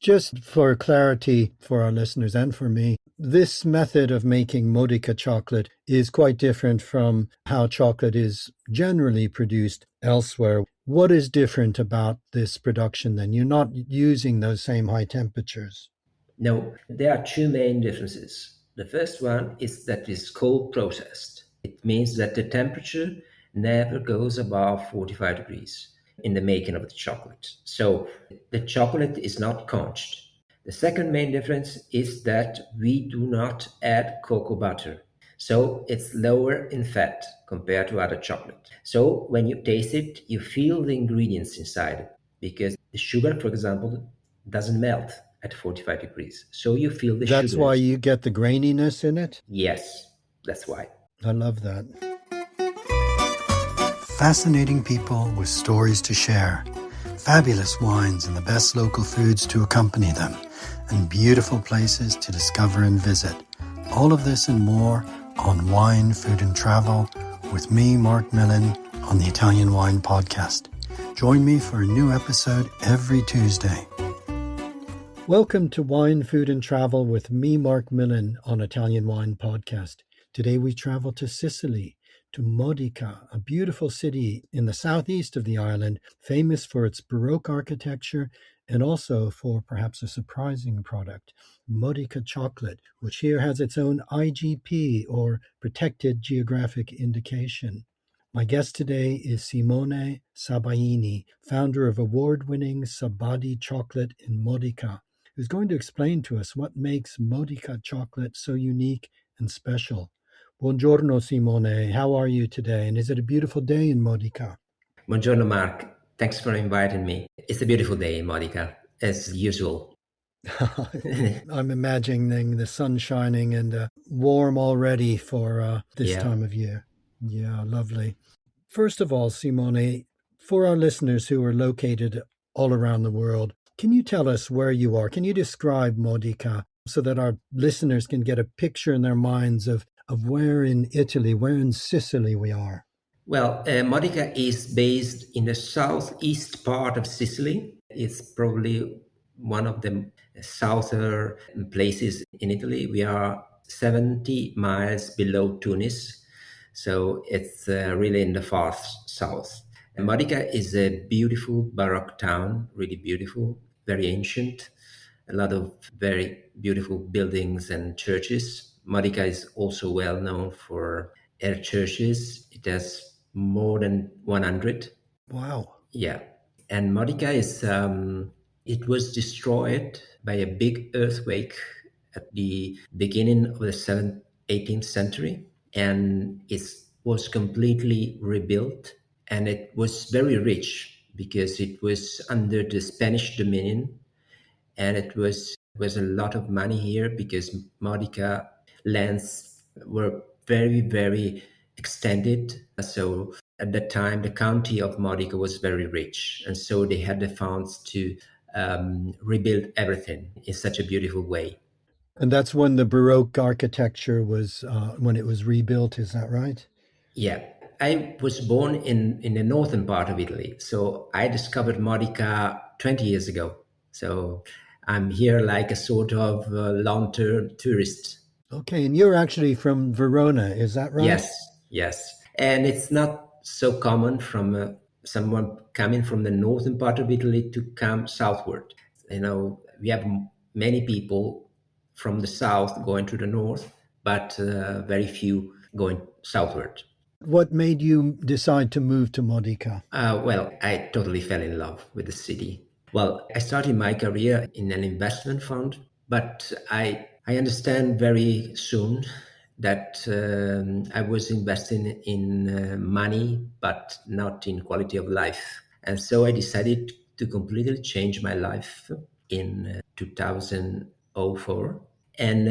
Just for clarity for our listeners and for me, this method of making Modica chocolate is quite different from how chocolate is generally produced elsewhere. What is different about this production then? You're not using those same high temperatures. No, there are two main differences. The first one is that it's cold processed. It means that the temperature never goes above 45 degrees in the making of the chocolate. So the chocolate is not conched. The second main difference is that we do not add cocoa butter. So it's lower in fat compared to other chocolate. So when you taste it, you feel the ingredients inside it because the sugar, for example, doesn't melt at 45 degrees. So you feel the That's why sugars. you get the graininess in it? Yes, that's why. I love that. Fascinating people with stories to share, fabulous wines and the best local foods to accompany them, and beautiful places to discover and visit. All of this and more on Wine, Food and Travel with me, Marc Millon, on the Italian Wine Podcast. Join me for a new episode every Tuesday. Welcome to Wine, Food and Travel with me, Marc Millon, on Italian Wine Podcast. Today we travel to Sicily, to Modica, a beautiful city in the southeast of the island, famous for its Baroque architecture and also for perhaps a surprising product, Modica Chocolate, which here has its own IGP, or Protected Geographic Indication. My guest today is Simone Sabaini, founder of award-winning Sabadì chocolate in Modica, who's going to explain to us what makes Modica chocolate so unique and special. Buongiorno, Simone. How are you today? And is it a beautiful day in Modica? Buongiorno, Mark. Thanks for inviting me. It's a beautiful day in Modica, as usual. I'm imagining the sun shining and warm already for this Yeah. time of year. Yeah, lovely. First of all, Simone, for our listeners who are located all around the world, can you tell us where you are? Can you describe Modica so that our listeners can get a picture in their minds of where in Italy, where in Sicily we are? Well, Modica is based in the southeast part of Sicily. It's probably one of the southern places in Italy. We are 70 miles below Tunis, so it's really in the far south. And Modica is a beautiful Baroque town, really beautiful, very ancient, a lot of very beautiful buildings and churches. Modica is also well known for her churches. It has more than 100. Wow. Yeah. And Modica it was destroyed by a big earthquake at the beginning of the 18th century. And it was completely rebuilt. And it was very rich because it was under the Spanish dominion. And it was a lot of money here because Modica lands were very, very extended. So at that time, the county of Modica was very rich. And so they had the funds to rebuild everything in such a beautiful way. And that's when the Baroque architecture was, when it was rebuilt, is that right? Yeah. I was born in the northern part of Italy. So I discovered Modica 20 years ago. So I'm here like a sort of long-term tourist. Okay, and you're actually from Verona, is that right? Yes, yes. And it's not so common from someone coming from the northern part of Italy to come southward. We have many people from the south going to the north, but very few going southward. What made you decide to move to Modica? Well, I totally fell in love with the city. Well, I started my career in an investment fund, but I understand very soon that I was investing in money, but not in quality of life. And so I decided to completely change my life in 2004. And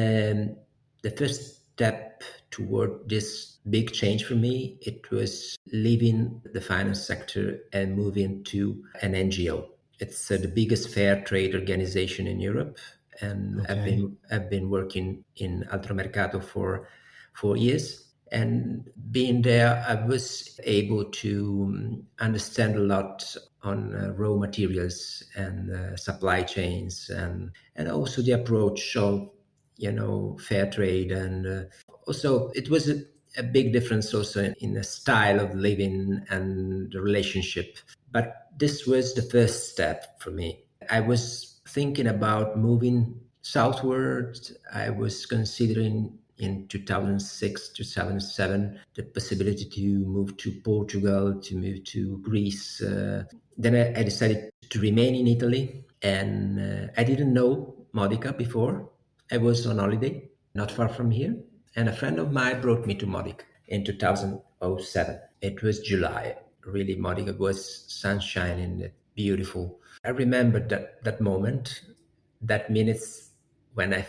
the first step toward this big change for me, it was leaving the finance sector and moving to an NGO. It's the biggest fair trade organization in Europe, and Okay. I've been working in Altro Mercato for 4 years. And being there, I was able to understand a lot on raw materials and supply chains, and also the approach of fair trade, and also it was a big difference also in the style of living and the relationship. But this was the first step for me. I was thinking about moving southward. I was considering in 2006, 2007, the possibility to move to Portugal, to move to Greece. Then I decided to remain in Italy, and I didn't know Modica before. I was on holiday not far from here, and a friend of mine brought me to Modica in 2007. It was July. Really, Modica was sunshine and beautiful. I remember that moment, that minutes when I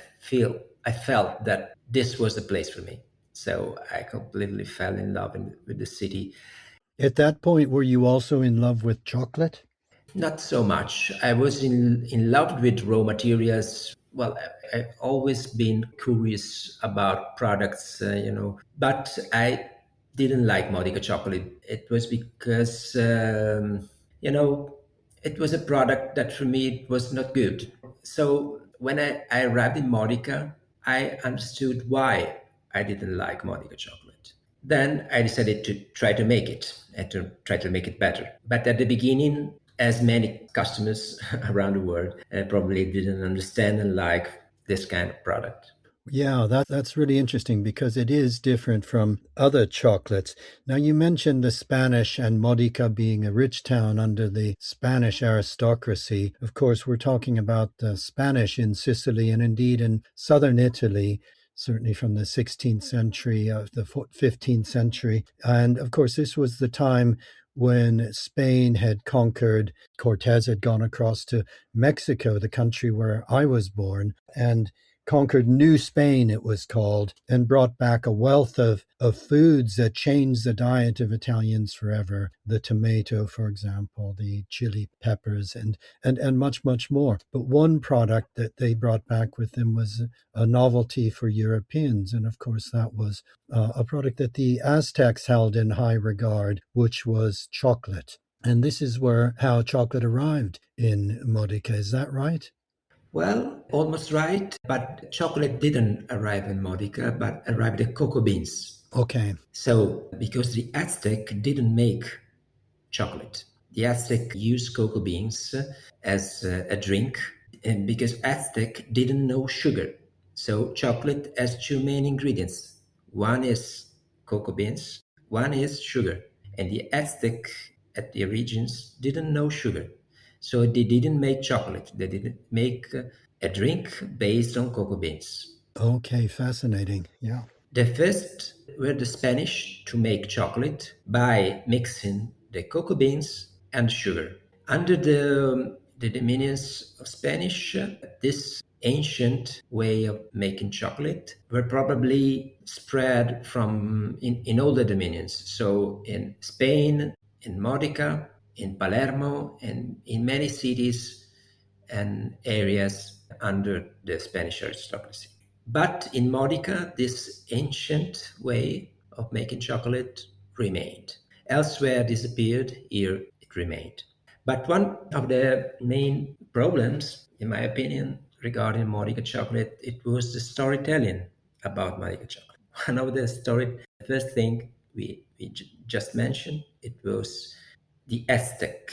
felt that this was the place for me. So I completely fell in love with the city. At that point, were you also in love with chocolate? Not so much. I was in love with raw materials. Well, I've always been curious about products, but I didn't like Modica chocolate. It was because, you know, it was a product that for me was not good. So when I arrived in Modica, I understood why I didn't like Modica chocolate. Then I decided to try to make it and to try to make it better. But at the beginning, as many customers around the world probably didn't understand and like this kind of product. Yeah, that's really interesting because it is different from other chocolates. Now, you mentioned the Spanish and Modica being a rich town under the Spanish aristocracy. Of course, we're talking about the Spanish in Sicily and indeed in southern Italy, certainly from the 16th century, of the 15th century. And of course, this was the time when Spain had conquered, Cortez had gone across to Mexico, the country where I was born, and conquered New Spain, it was called, and brought back a wealth of foods that changed the diet of Italians forever. The tomato, for example, the chili peppers, and much, much more. But one product that they brought back with them was a novelty for Europeans. And of course, that was a product that the Aztecs held in high regard, which was chocolate. And this is where how chocolate arrived in Modica. Is that right? Well, almost right, but chocolate didn't arrive in Modica, but arrived at cocoa beans. Okay. So, because the Aztec didn't make chocolate, the Aztec used cocoa beans as a drink, and because Aztec didn't know sugar. So, chocolate has two main ingredients. One is cocoa beans, one is sugar. And the Aztec at the origins didn't know sugar. So they didn't make chocolate. They didn't make a drink based on cocoa beans. Okay, fascinating. Yeah. The first were the Spanish to make chocolate by mixing the cocoa beans and sugar. Under the dominions of Spanish, this ancient way of making chocolate were probably spread in all the dominions. So in Spain, in Modica, in Palermo, and in many cities and areas under the Spanish aristocracy. But in Modica, this ancient way of making chocolate remained. Elsewhere disappeared, here it remained. But one of the main problems, in my opinion, regarding Modica chocolate, it was the storytelling about Modica chocolate. One of the first thing we just mentioned, it was the Aztec.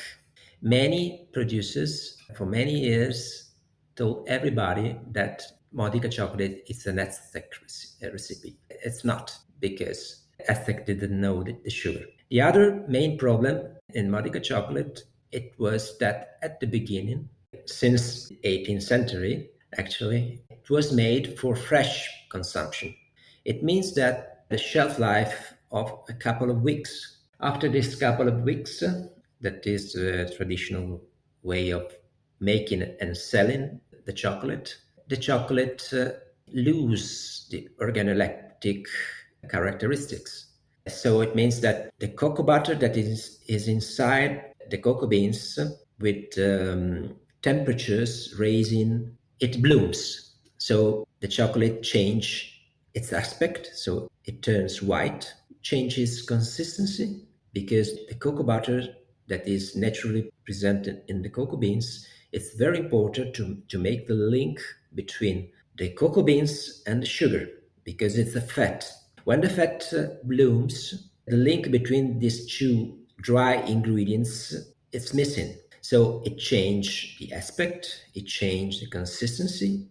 Many producers for many years told everybody that Modica chocolate is an Aztec recipe. It's not, because Aztec didn't know the sugar. The other main problem in Modica chocolate, it was that at the beginning, since the 18th century, actually, it was made for fresh consumption. It means that the shelf life of a couple of weeks. After this couple of weeks, that is the traditional way of making and selling the chocolate lose the organoleptic characteristics. So it means that the cocoa butter that is inside the cocoa beans with temperatures raising, it blooms. So the chocolate change its aspect, so it turns white, changes consistency because the cocoa butter that is naturally presented in the cocoa beans, it's very important to make the link between the cocoa beans and the sugar because it's a fat. When the fat blooms, the link between these two dry ingredients is missing. So it changed the aspect, it changed the consistency,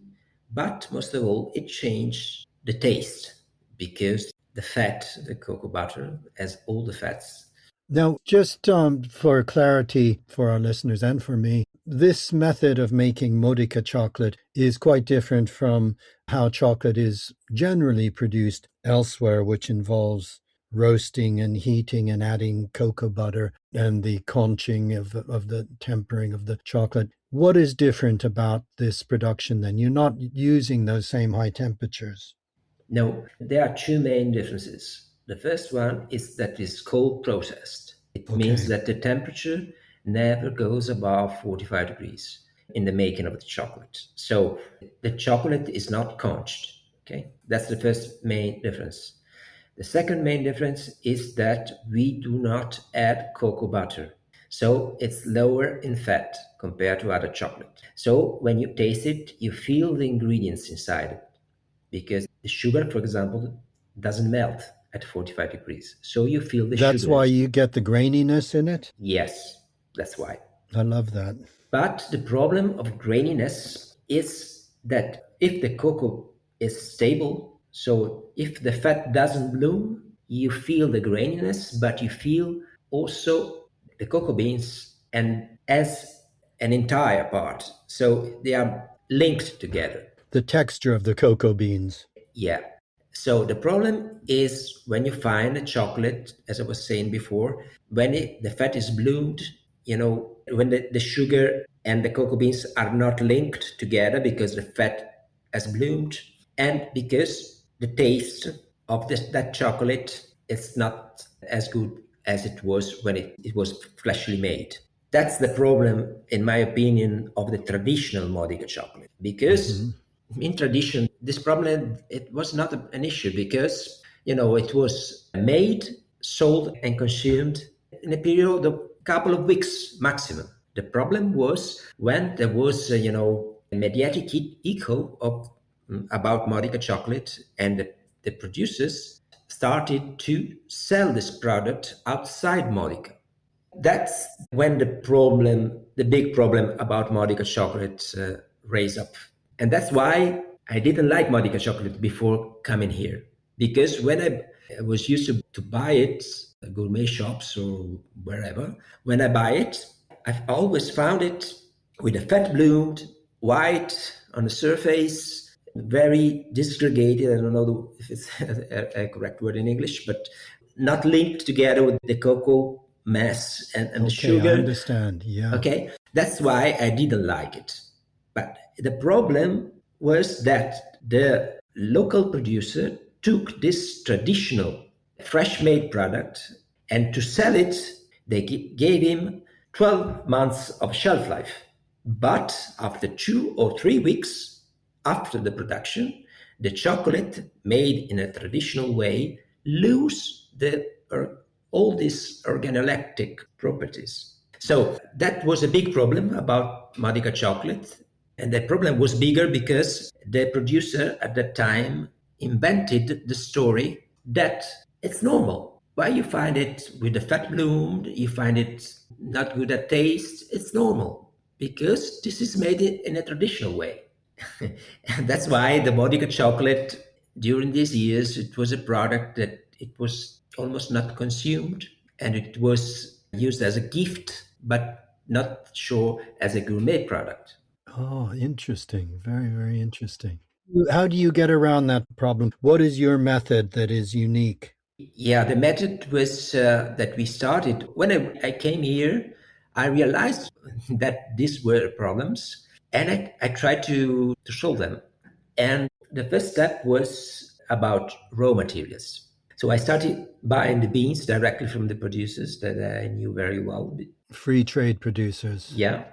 but most of all, it changed the taste because the fat, the cocoa butter, has all the fats. Now, just for clarity for our listeners and for me, this method of making Modica chocolate is quite different from how chocolate is generally produced elsewhere, which involves roasting and heating and adding cocoa butter and the conching of the tempering of the chocolate. What is different about this production then? You're not using those same high temperatures. No, there are two main differences. The first one is that it's cold processed. It means Okay. that the temperature never goes above 45 degrees in the making of the chocolate. So the chocolate is not conched. Okay, that's the first main difference. The second main difference is that we do not add cocoa butter. So it's lower in fat compared to other chocolate. So when you taste it, you feel the ingredients inside it because the sugar, for example, doesn't melt at 45 degrees. So you feel the That's sugar. why you get the graininess in it? Yes, that's why. I love that. But the problem of graininess is that if the cocoa is stable, so if the fat doesn't bloom, you feel the graininess, but you feel also the cocoa beans and as an entire part. So they are linked together. The texture of the cocoa beans. Yeah. So the problem is when you find a chocolate, as I was saying before, when the fat is bloomed, when the sugar and the cocoa beans are not linked together because the fat has bloomed and because the taste of that chocolate is not as good as it was when it was freshly made. That's the problem, in my opinion, of the traditional Modica chocolate. Because Mm-hmm. in tradition, this problem, it was not an issue because, it was made, sold, and consumed in a period of a couple of weeks maximum. The problem was when there was, a mediatic echo of about Modica chocolate, and the producers started to sell this product outside Modica. That's when the big problem about Modica chocolate raised up. And that's why I didn't like Modica chocolate before coming here. Because when I was used to buy it, at gourmet shops or wherever, when I buy it, I've always found it with a fat bloomed, white on the surface, very disgregated. I don't know if it's a correct word in English, but not linked together with the cocoa mass and the Okay, I sugar. understand. Yeah. Okay, that's why I didn't like it. But the problem was that the local producer took this traditional fresh made product and to sell it, they gave him 12 months of shelf life. But after 2 or 3 weeks after the production, the chocolate made in a traditional way lose all these organoleptic properties. So that was a big problem about Modica chocolate. And the problem was bigger because the producer at that time invented the story that it's normal. Why you find it with the fat bloomed, you find it not good at taste, it's normal because this is made in a traditional way. And that's why the Modica chocolate during these years, it was a product that it was almost not consumed and it was used as a gift, but not sure as a gourmet product. Oh, interesting. Very, very interesting. How do you get around that problem? What is your method that is unique? Yeah, the method was that we started when I came here. I realized that these were problems, and I tried to solve them. And the first step was about raw materials. So I started buying the beans directly from the producers that I knew very well. Free trade producers. Yeah.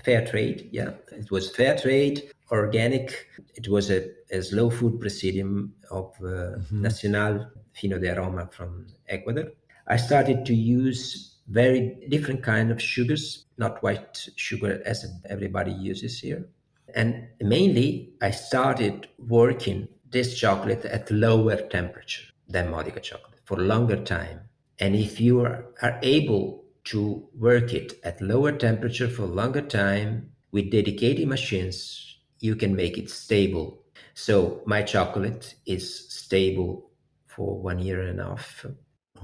fair trade. Yeah, it was fair trade, organic. It was a slow food proceeding of Hmm. Nacional Fino de Aroma from Ecuador. I started to use very different kind of sugars, not white sugar as everybody uses here. And mainly, I started working this chocolate at lower temperature than Modica chocolate for a longer time. And if you are able to work it at lower temperature for a longer time with dedicated machines, you can make it stable. So my chocolate is stable for 1 year and a half.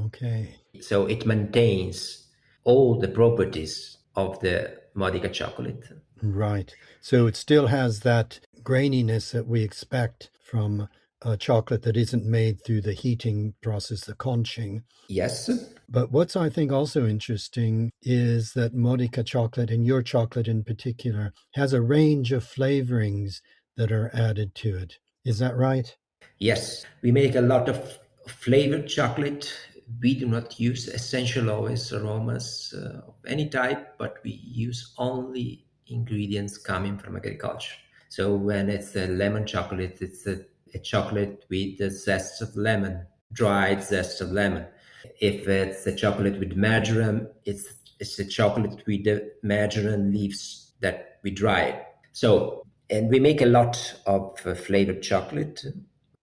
Okay. So it maintains all the properties of the Modica chocolate. Right. So it still has that graininess that we expect from a chocolate that isn't made through the heating process, the conching. Yes. But what's I think also interesting is that Modica chocolate, and your chocolate in particular, has a range of flavorings that are added to it. Is that right? Yes, we make a lot of flavored chocolate. We do not use essential oils, aromas of any type, but we use only ingredients coming from agriculture. So when it's a lemon chocolate, it's a chocolate with the zest of lemon, dried zest of lemon. If it's a chocolate with marjoram, it's a chocolate with the marjoram leaves that we dry. So, and we make a lot of flavored chocolate.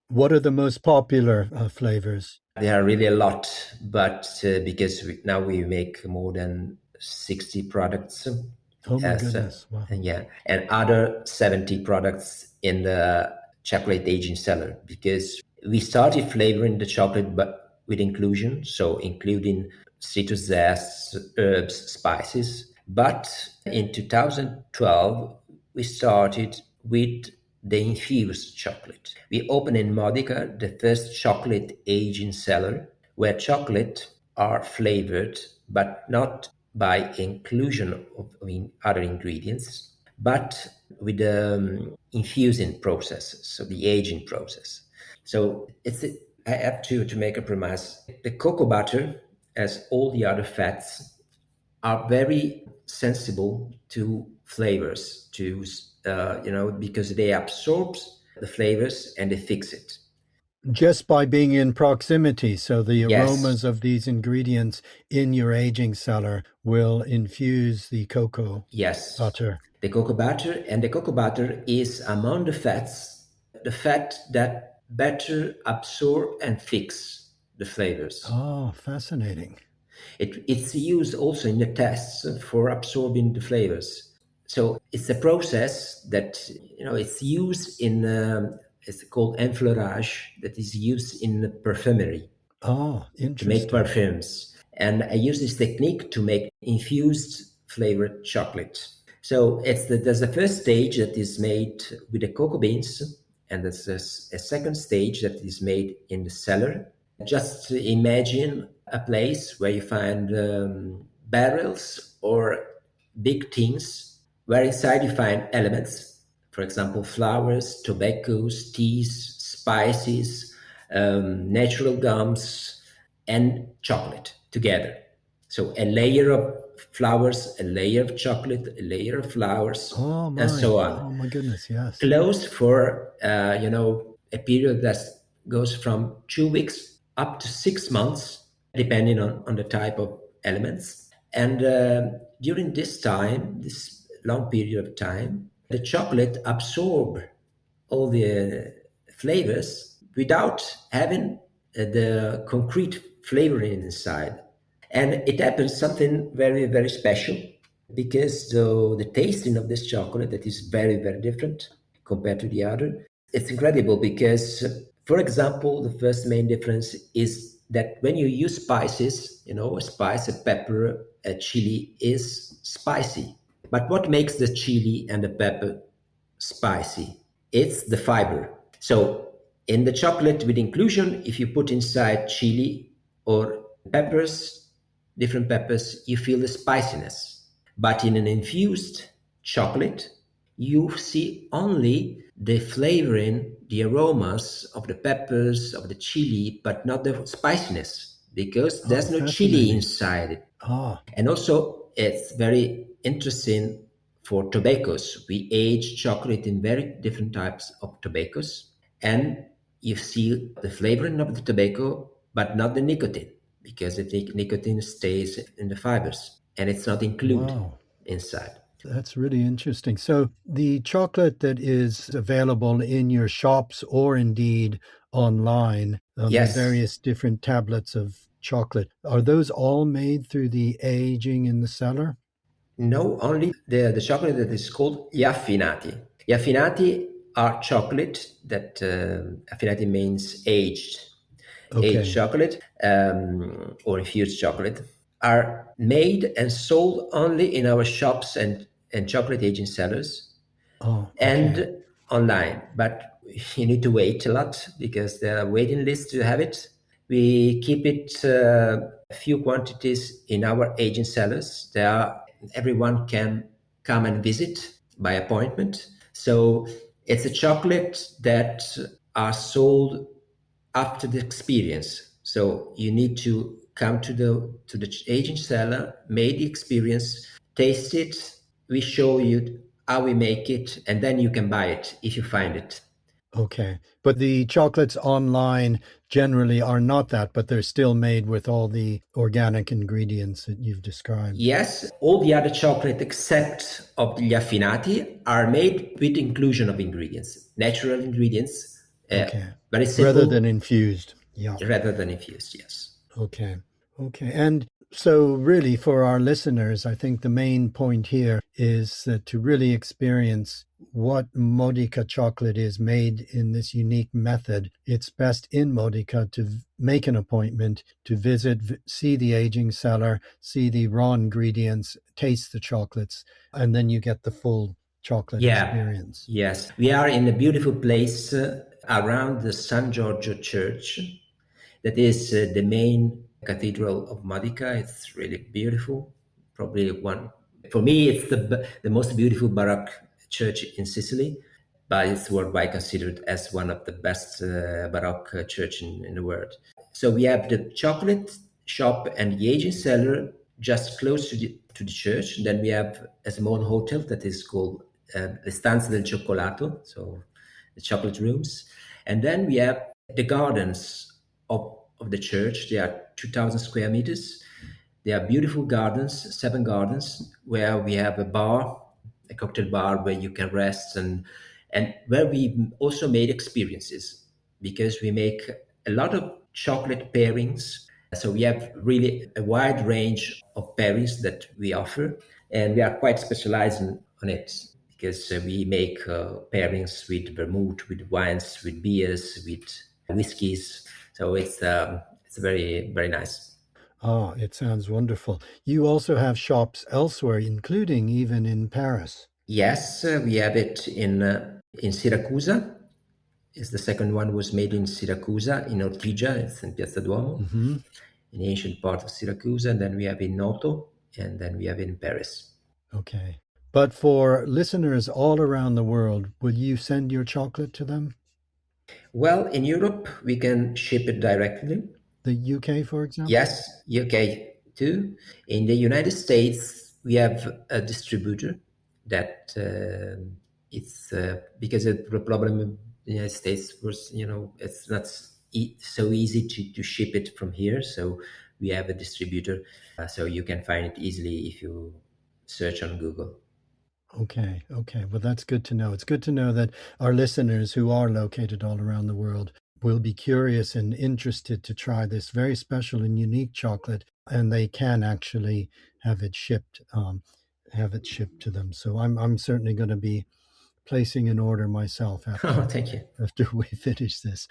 What are the most popular flavors? There are really a lot, but because now we make more than 60 products, Oh my as goodness. Wow. and yeah, and other 70 products in the chocolate aging cellar, because we started flavoring the chocolate, but with inclusion, so including citrus zest, herbs, spices. But in 2012, we started with the infused chocolate. We opened in Modica the first chocolate aging cellar where chocolate are flavored, but not by inclusion of other ingredients, but with the infusing processes, so the aging process. So I have to make a premise. The cocoa butter, as all the other fats, are very sensible to flavors, to because they absorb the flavors and they fix it. Just by being in proximity, so the Yes, aromas of these ingredients in your aging cellar will infuse the cocoa yes. butter. The cocoa butter is among the fat that better absorb and fix the flavors. Oh, fascinating. It's used also in the tests for absorbing the flavors. So it's a process that it's used in it's called enfleurage, that is used in the perfumery Oh, to make interesting. perfumes. And I use this technique to make infused flavored chocolate. So there's a first stage that is made with the cocoa beans, and there's a second stage that is made in the cellar. Just imagine a place where you find barrels or big tins, where inside you find elements, for example, flowers, tobaccos, teas, spices, natural gums, and chocolate together. So a layer of flowers, a layer of chocolate, a layer of flowers, and so on. Oh my goodness, yes. Closed for a period that goes from 2 weeks up to 6 months, depending on the type of elements. And during this time, this long period of time, the chocolate absorb all the flavors without having the concrete flavoring inside. And it happens something very, very special because the tasting of this chocolate that is very, very different compared to the other. It's incredible because, for example, the first main difference is that when you use spices, a spice, a pepper, a chili is spicy. But what makes the chili and the pepper spicy? It's the fiber. So in the chocolate with inclusion, if you put inside chili or peppers, different peppers, you feel the spiciness. But in an infused chocolate, you see only the flavoring, the aromas of the peppers, of the chili, but not the spiciness because Oh, there's no chili fascinating. inside it. Ah, And also, it's very interesting For tobaccos, we age chocolate in very different types of tobaccos, and you see the flavoring of the tobacco, but not the nicotine, because the nicotine stays in the fibers and it's not included Wow. inside. That's really interesting. So the chocolate that is available in your shops or indeed online, the Yes, various different tablets of chocolate, are those all made through the aging in the cellar? no, only the chocolate that is called gli affinati. Gli affinati are chocolate that affinati means aged Okay. chocolate or infused chocolate are made and sold only in our shops and chocolate aging sellers Oh, okay. and online. But you need to wait a lot because there are waiting lists to have it. We keep it a few quantities in our agent sellers. Everyone can come and visit by appointment. So it's a chocolate that are sold after the experience. So you need to come to the agent seller, make the experience, taste it. We show you how we make it, and then you can buy it if you find it. Okay. But the chocolates online generally are not that, but they're still made with all the organic ingredients that you've described. Yes, all the other chocolate except of the affinati are made with inclusion of ingredients, natural ingredients, uh, Okay. very Rather than simple infused. Yeah. rather than infused. Yes. Okay. Okay. And so, really, for our listeners, I think the main point here is that to really experience what Modica chocolate is made in this unique method, it's best in Modica to make an appointment to visit, see the aging cellar, see the raw ingredients, taste the chocolates, and then you get the full chocolate Yeah, experience. yes. We are in a beautiful place around the San Giorgio Church. That is the main cathedral of Modica. It's really beautiful. Probably one, for me, it's the most beautiful Baroque church in Sicily, but it's worldwide considered as one of the best Baroque church in the world. So we have the chocolate shop and the aging cellar just close to the church. Then we have a small hotel that is called Le Stanze del Cioccolato, so the chocolate rooms. And then we have the gardens of the church. They are 2,000 square meters. They are beautiful gardens, 7 gardens, where we have a bar, a cocktail bar where you can rest and where we also made experiences because we make a lot of chocolate pairings. So we have really a wide range of pairings that we offer, and we are quite specialized on it because we make pairings with vermouth, with wines, with beers, with whiskeys. So it's very very nice. Ah, it sounds wonderful. You also have shops elsewhere, including even in Paris. Yes, we have it in Siracusa. Is the second one was made in Siracusa, in Ortigia, it's in Piazza Duomo, Hmm. in the ancient part of Siracusa. And then we have in Noto, and then we have in Paris. Okay. But for listeners all around the world, will you send your chocolate to them? Well, in Europe, we can ship it directly. The UK, for example? Yes, UK too. In the United States, we have a distributor that it's because the problem in the United States was, it's not so easy to ship it from here. So we have a distributor, so you can find it easily if you search on Google. Okay, okay. Well, that's good to know. It's good to know that our listeners who are located all around the world will be curious and interested to try this very special and unique chocolate, and they can actually have it shipped, to them. So I'm certainly going to be placing an order myself Oh, after thank you. after we finish this.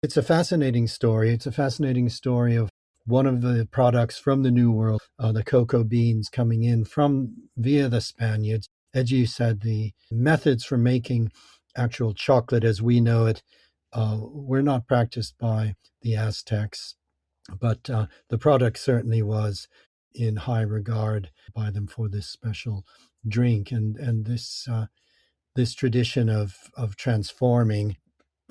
It's a fascinating story. It's a fascinating story of one of the products from the New World, the cocoa beans coming in from via the Spaniards. As you said, the methods for making actual chocolate as we know it were not practiced by the Aztecs, but the product certainly was in high regard by them for this special drink and this tradition of transforming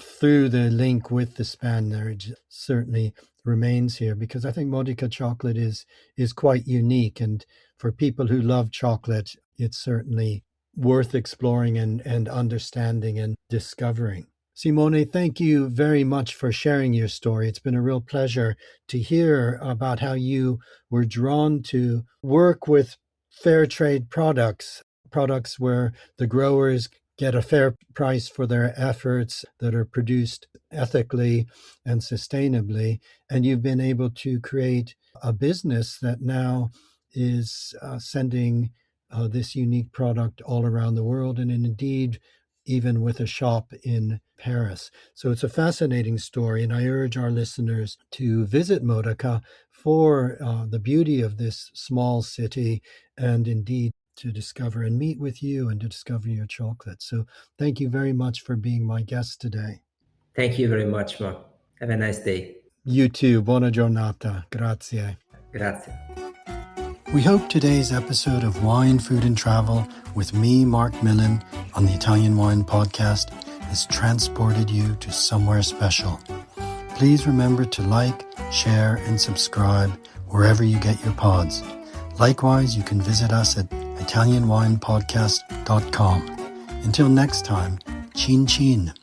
through the link with the Spaniards certainly remains here because I think Modica chocolate is quite unique, and for people who love chocolate, it's certainly worth exploring and understanding and discovering. Simone, thank you very much for sharing your story. It's been a real pleasure to hear about how you were drawn to work with fair trade products, products where the growers get a fair price for their efforts, that are produced ethically and sustainably. And you've been able to create a business that now is sending this unique product all around the world, and indeed even with a shop in Paris. So it's a fascinating story, and I urge our listeners to visit Modica for the beauty of this small city, and indeed to discover and meet with you and to discover your chocolate. So thank you very much for being my guest today. Thank you very much, Mark. Have a nice day. You too. Buona giornata. Grazie. Grazie. We hope today's episode of Wine, Food and Travel with me, Marc Millon, on the Italian Wine Podcast has transported you to somewhere special. Please remember to like, share, and subscribe wherever you get your pods. Likewise, you can visit us at italianwinepodcast.com. Until next time, chin chin.